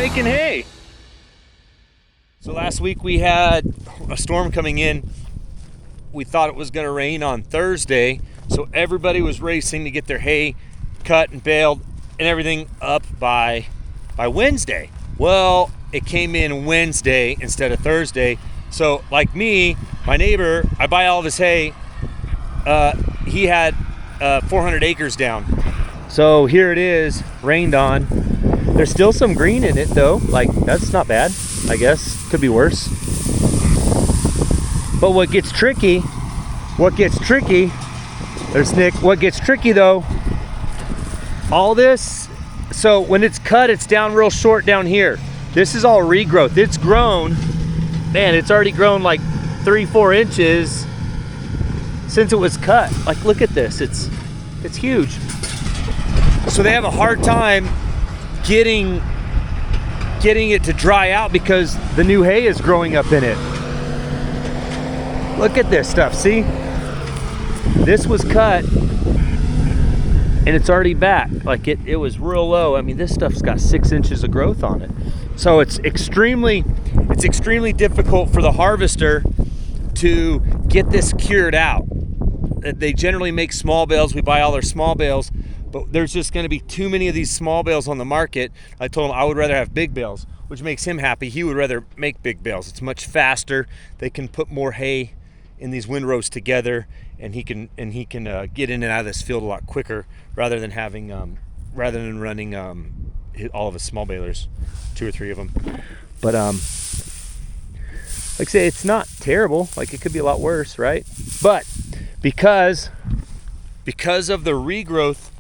making hay. So last week we had a storm coming in. We thought it was going to rain on Thursday, so everybody was racing to get their hay cut and baled and everything up by Wednesday. Well, it came in Wednesday instead of Thursday. So like me, my neighbor, I buy all of his hay. He had 400 acres down. So here it is, rained on. There's still some green in it though. Like, that's not bad, I guess. Could be worse. But what gets tricky, there's Nick, what gets tricky though, all this, so when it's cut, it's down real short down here. This is all regrowth. It's grown, man, it's already grown like 3-4 inches since it was cut. Like, look at this, it's huge. So they have a hard time getting it to dry out because the new hay is growing up in it. Look at this stuff, see? This was cut and it's already back. Like it was real low. I mean, this stuff's got 6 inches of growth on it. So it's extremely difficult for the harvester to get this cured out. They generally make small bales. We buy all their small bales, but there's just going to be too many of these small bales on the market. I told him I would rather have big bales, which makes him happy. He would rather make big bales. It's much faster. They can put more hay in these windrows together, and he can get in and out of this field a lot quicker rather than running all of his small balers, 2 or 3 of them. But like I say, it's not terrible. Like, it could be a lot worse, right? But because of the regrowth,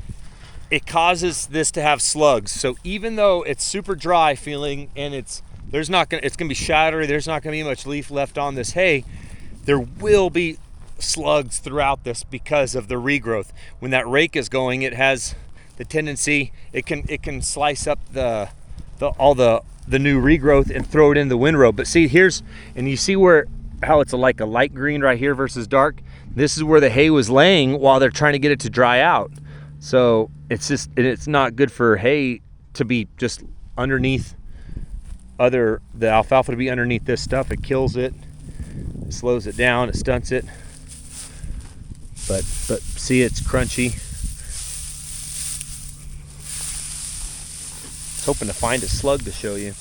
it causes this to have slugs. So even though it's super dry feeling and it's gonna be shadowy, there's not gonna be much leaf left on this hay, there will be slugs throughout this because of the regrowth. When that rake is going, it has the tendency, it can slice up all the new regrowth and throw it in the windrow. But see, and you see how it's like a light green right here versus dark. This is where the hay was laying while they're trying to get it to dry out. So it's not good for hay to be just underneath the alfalfa to be underneath this stuff. It kills it, it slows it down, it stunts it. But see, it's crunchy. I was hoping to find a slug to show you.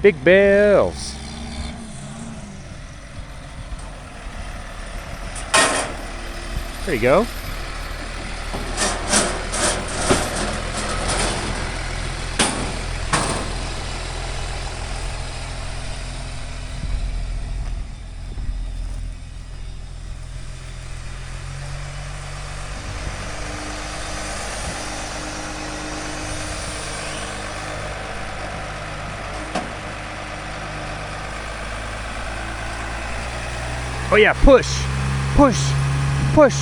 Big Bales. There you go. Oh yeah, push, push, push.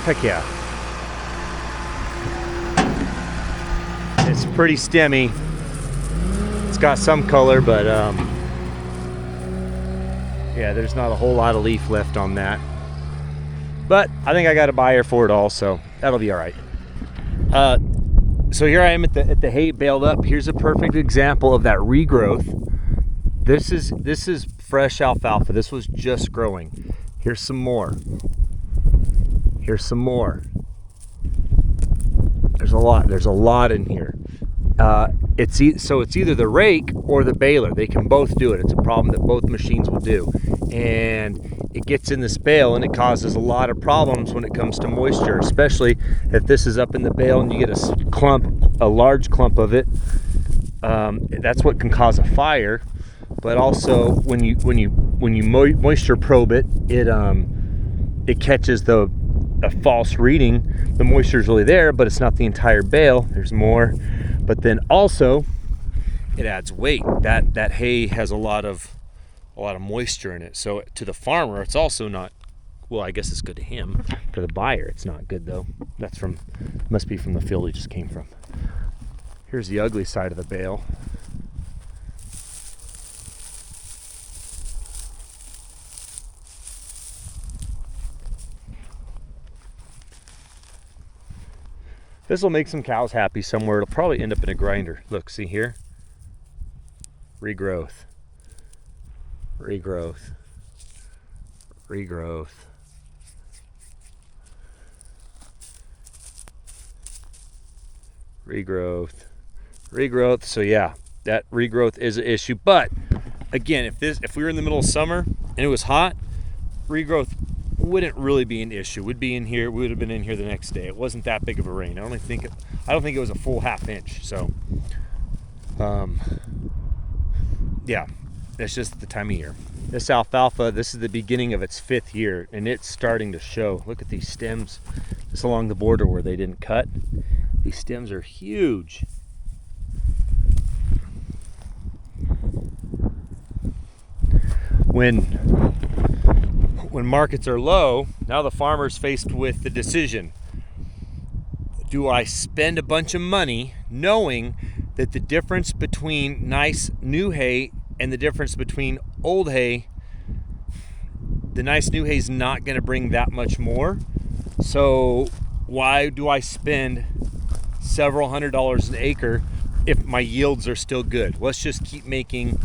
Heck yeah. It's pretty stemmy. It's got some color, but yeah, there's not a whole lot of leaf left on that. But I think I got a buyer for it all, so that'll be all right. So here I am at the hay baled up. Here's a perfect example of that regrowth. This is fresh alfalfa. This was just growing. Here's some more. Here's some more. There's a lot in here. It's either the rake or the baler. They can both do it. It's a problem that both machines will do. And it gets in this bale and it causes a lot of problems when it comes to moisture, especially if this is up in the bale and you get a large clump of it. That's what can cause a fire. But also when you moisture probe it, it catches a false reading. The moisture is really there, but it's not the entire bale. There's more. But then also it adds weight. That hay has a lot of moisture in it. So to the farmer, it's also not, well, I guess it's good to him. For the buyer, it's not good though. Must be from the field he just came from. Here's the ugly side of the bale. This will make some cows happy somewhere. It'll probably end up in a grinder. Look, see here? Regrowth. Regrowth. Regrowth. Regrowth. Regrowth. So yeah, that regrowth is an issue. But again, if we were in the middle of summer and it was hot, regrowth wouldn't really be an issue. We'd be in here. We would have been in here the next day. It wasn't that big of a rain. I don't think it was a full ½ inch. So, yeah, it's just the time of year. This alfalfa, this is the beginning of its 5th year, and it's starting to show. Look at these stems, just along the border where they didn't cut. These stems are huge. When markets are low, now the farmer's faced with the decision. Do I spend a bunch of money knowing that the difference between nice new hay and the difference between old hay, the nice new hay is not going to bring that much more? So why do I spend several $100s an acre if my yields are still good? Let's just keep making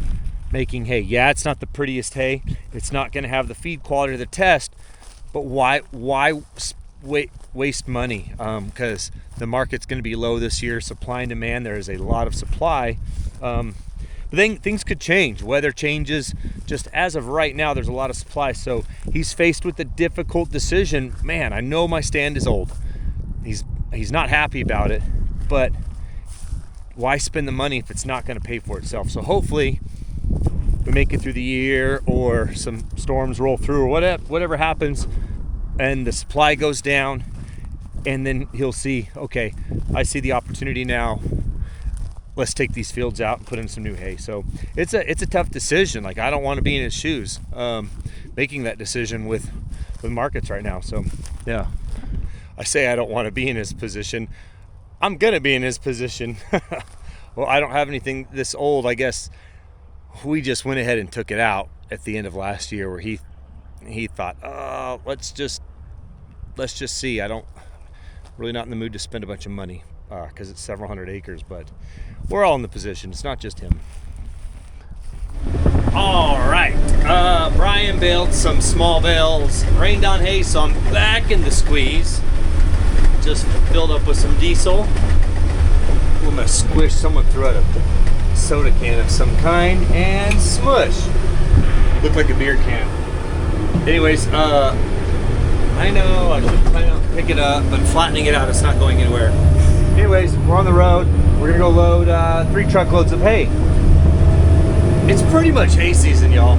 hay. Yeah, it's not the prettiest hay. It's not going to have the feed quality of the test, but why waste money? Because the market's going to be low this year. Supply and demand, there is a lot of supply. But then things could change. Weather changes. Just as of right now, there's a lot of supply. So he's faced with a difficult decision. Man, I know my stand is old. He's not happy about it, but why spend the money if it's not going to pay for itself? So hopefully we make it through the year, or some storms roll through, or whatever happens, and the supply goes down, and then he'll see, okay, I see the opportunity now. Let's take these fields out and put in some new hay. So it's a tough decision. Like, I don't want to be in his shoes, making that decision with markets right now. So yeah, I say I don't want to be in his position. I'm gonna be in his position. Well, I don't have anything this old. I guess we just went ahead and took it out at the end of last year, where he thought, oh, let's just see. I don't really, not in the mood to spend a bunch of money, because it's several hundred acres, but we're all in the position. It's not just him. All right, Brian baled some small bales, rained on hay, so I'm back in the squeeze. Just filled up with some diesel. I'm gonna squish. Someone threw out a soda can of some kind and smush. Looked like a beer can. Anyways, I know I should try to pick it up, but flattening it out, it's not going anywhere. Anyways, we're on the road. We're gonna go load 3 truckloads of hay. It's pretty much hay season, y'all.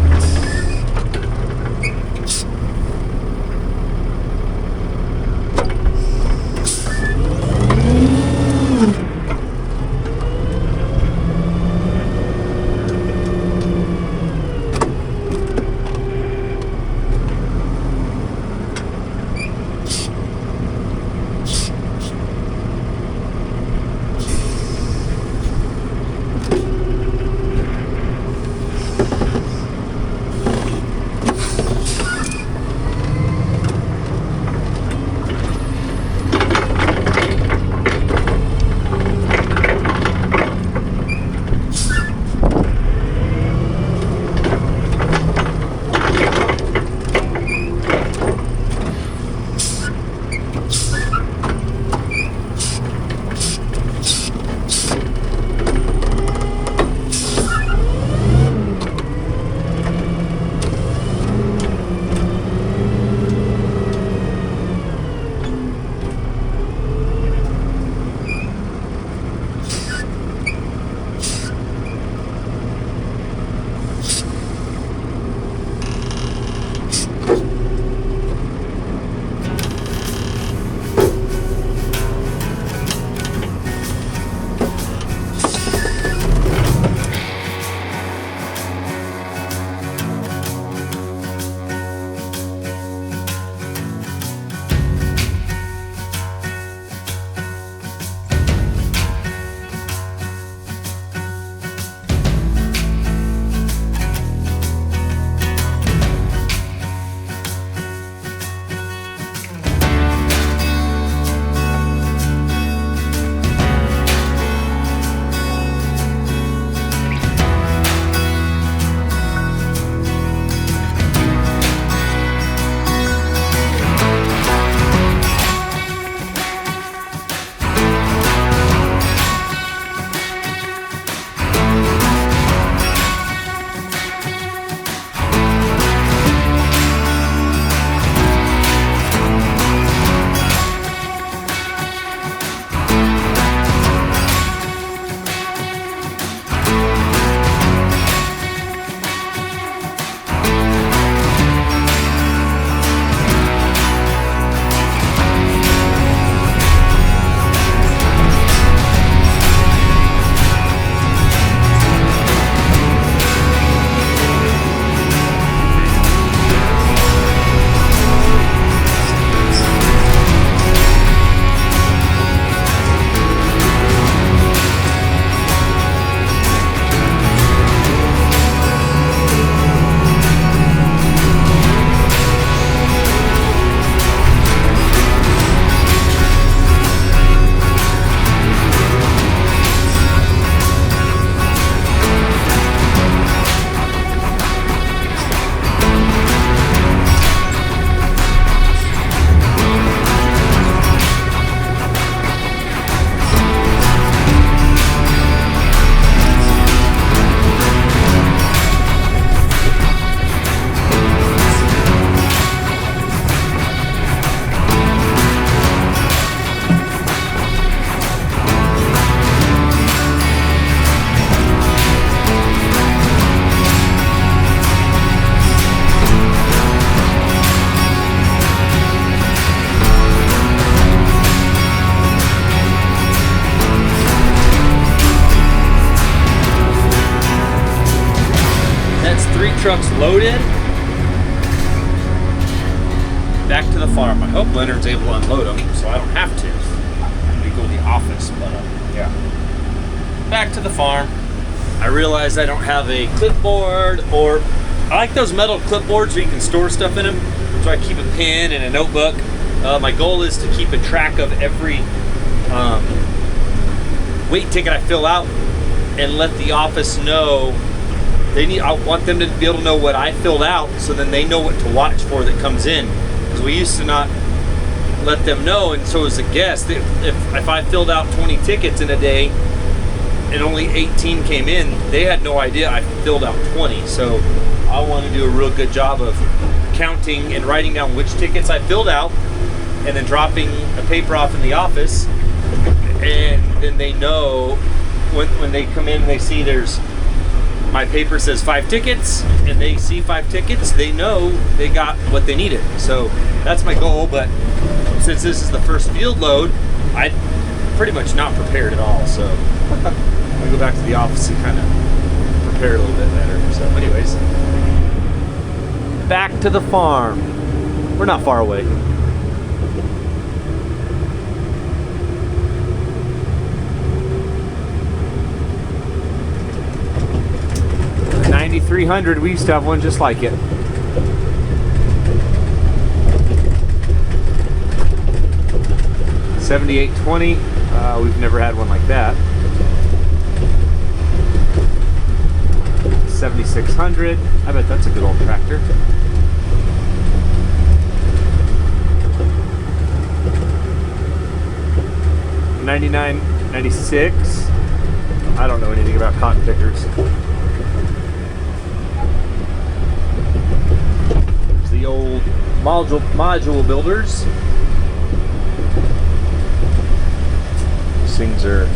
3 trucks loaded. Back to the farm. I hope Leonard's able to unload them so I don't have to. We go to the office, but yeah. Back to the farm. I realized I don't have a clipboard, or I like those metal clipboards where you can store stuff in them. So I keep a pen and a notebook. My goal is to keep a track of every weight ticket I fill out and let the office know. I want them to be able to know what I filled out, so then they know what to watch for that comes in. Because we used to not let them know, and so as a guest, if I filled out 20 tickets in a day and only 18 came in, they had no idea I filled out 20. So I want to do a real good job of counting and writing down which tickets I filled out, and then dropping a paper off in the office, and then they know when they come in and they see my paper says 5 tickets, and they see 5 tickets, they know they got what they needed. So that's my goal, but since this is the first field load, I'm pretty much not prepared at all. So I'm gonna go back to the office and kind of prepare a little bit better. So anyways, back to the farm. We're not far away. The 9300, we used to have one just like it. $78.20. We've never had one like that. 7600. I bet that's a good old tractor. $99.96. I don't know anything about cotton pickers. There's the old module builders. These things are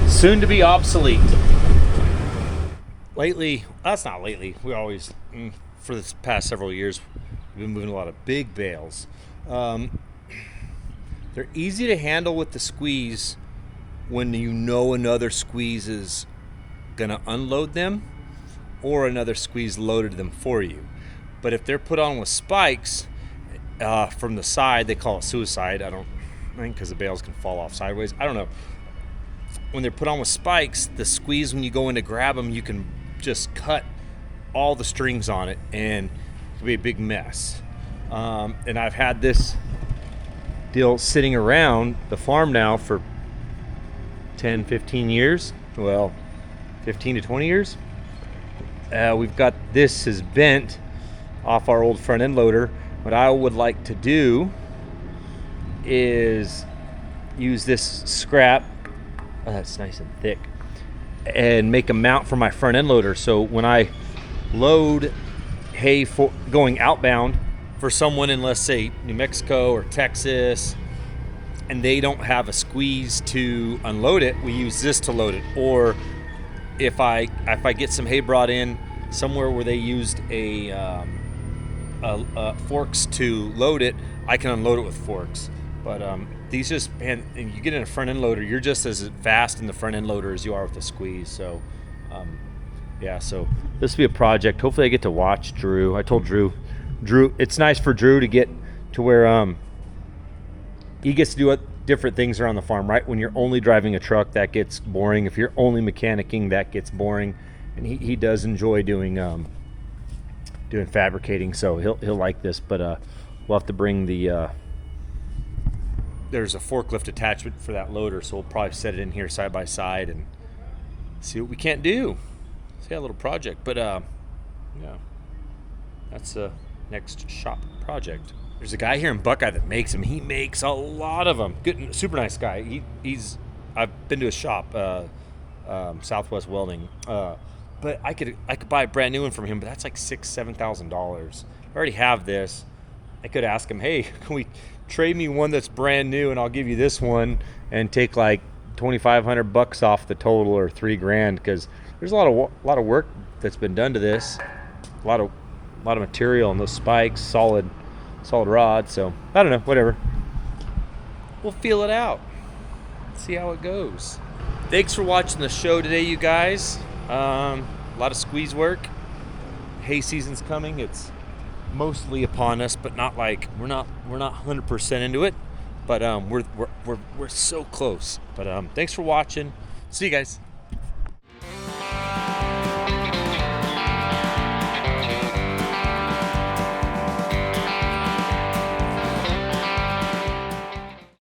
soon to be obsolete. Lately, that's not lately, we always, for the past several years, we've been moving a lot of big bales. They're easy to handle with the squeeze when you know another squeeze is gonna unload them, or another squeeze loaded them for you. But if they're put on with spikes from the side, they call it suicide. I think because the bales can fall off sideways. I don't know. When they're put on with spikes, the squeeze, when you go in to grab them, you can just cut all the strings on it, and it can be a big mess. And I've had this deal sitting around the farm now for 10, 15 years. Well, 15 to 20 years. We've got this is bent off our old front end loader. What I would like to do is use this scrap, that's nice and thick, and make a mount for my front end loader. So when I load hay for going outbound for someone in, let's say, New Mexico or Texas, and they don't have a squeeze to unload it, we use this to load it. Or if I get some hay brought in somewhere where they used a forks to load it, I can unload it with forks. But these just, and you get in a front end loader, you're just as fast in the front end loader as you are with the squeeze. So yeah, so this will be a project. Hopefully I get to watch Drew. I told Drew, it's nice for Drew to get to where he gets to do different things around the farm, right? When you're only driving a truck, that gets boring. If you're only mechanicking, that gets boring. And he does enjoy doing fabricating, so he'll like this. But we'll have to bring there's a forklift attachment for that loader, so we'll probably set it in here side by side and see what we can't do. See, a little project. But yeah, that's the next shop project. There's a guy here in Buckeye that makes them. He makes a lot of them. Good, super nice guy. I've been to his shop, Southwest Welding. But I could buy a brand new one from him, but that's like $6,000-$7,000. I already have this. I could ask him, hey, can we trade me one that's brand new, and I'll give you this one, and take like $2,500 off the total, or $3,000, because there's a lot of work that's been done to this. A lot of material on those spikes, solid rod. So I don't know, whatever. We'll feel it out. See how it goes. Thanks for watching the show today, you guys. A lot of squeeze work. hay season's coming. It's mostly upon us, but not like we're not 100% into it. But we're so close. But thanks for watching. See you guys.